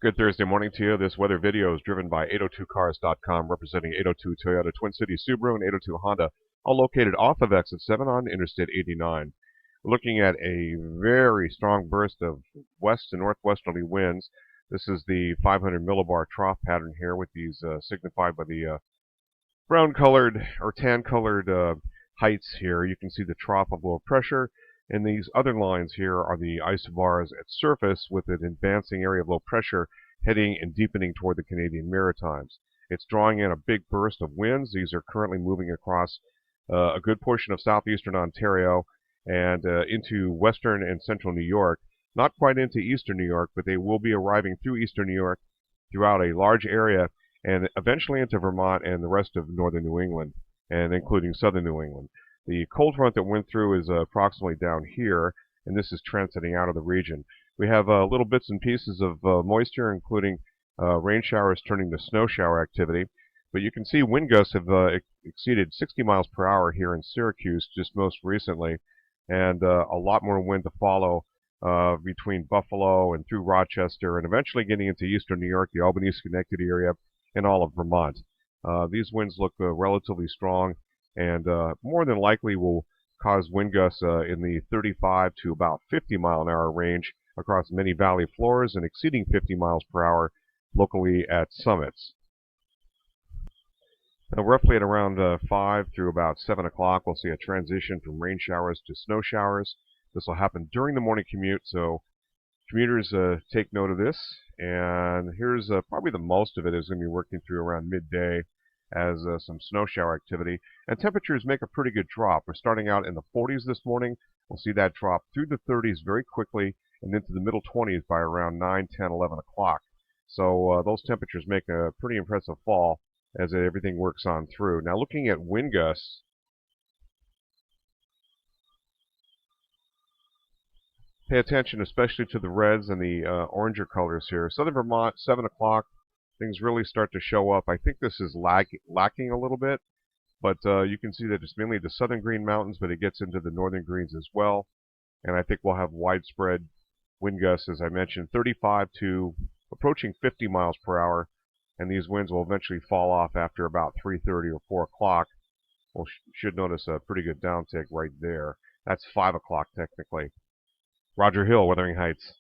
Good Thursday morning to you. This weather video is driven by 802cars.com, representing 802 Toyota, Twin Cities Subaru, and 802 Honda, all located off of exit 7 on Interstate 89. We're looking at a very strong burst of west and northwesterly winds. This is the 500 millibar trough pattern here, with these signified by the brown-colored or tan-colored heights here. You can see the trough of low pressure, and these other lines here are the isobars at surface, with an advancing area of low pressure heading and deepening toward the Canadian Maritimes. It's drawing in a big burst of winds. These are currently moving across a good portion of southeastern Ontario and into western and central New York. Not quite into eastern New York, but they will be arriving through eastern New York throughout a large area and eventually into Vermont and the rest of northern New England, and including southern New England. The cold front that went through is approximately down here, and this is transiting out of the region. We have little bits and pieces of moisture, including rain showers turning to snow shower activity. But you can see wind gusts have exceeded 60 miles per hour here in Syracuse just most recently, and a lot more wind to follow between Buffalo and through Rochester, and eventually getting into eastern New York, the Albany, Schenectady area, and all of Vermont. These winds look relatively strong, and more than likely will cause wind gusts in the 35 to about 50 mile an hour range across many valley floors, and exceeding 50 miles per hour locally at summits. Now, roughly at around 5 through about 7 o'clock, we'll see a transition from rain showers to snow showers. This will happen during the morning commute, so commuters take note of this. And here's probably the most of it is going to be working through around midday as some snow shower activity. And temperatures make a pretty good drop. We're starting out in the 40s this morning. We'll see that drop through the 30s very quickly and into the middle 20s by around 9, 10, 11 o'clock. So those temperatures make a pretty impressive fall as everything works on through. Now, looking at wind gusts, pay attention especially to the reds and the oranger colors here. Southern Vermont, 7 o'clock, things really start to show up. I think this is lacking a little bit, but you can see that it's mainly the southern Green Mountains, but it gets into the northern Greens as well. And I think we'll have widespread wind gusts, as I mentioned, 35 to approaching 50 miles per hour. And these winds will eventually fall off after about 3:30 or 4 o'clock. We should notice a pretty good downtick right there. That's 5 o'clock technically. Roger Hill, Wuthering Heights.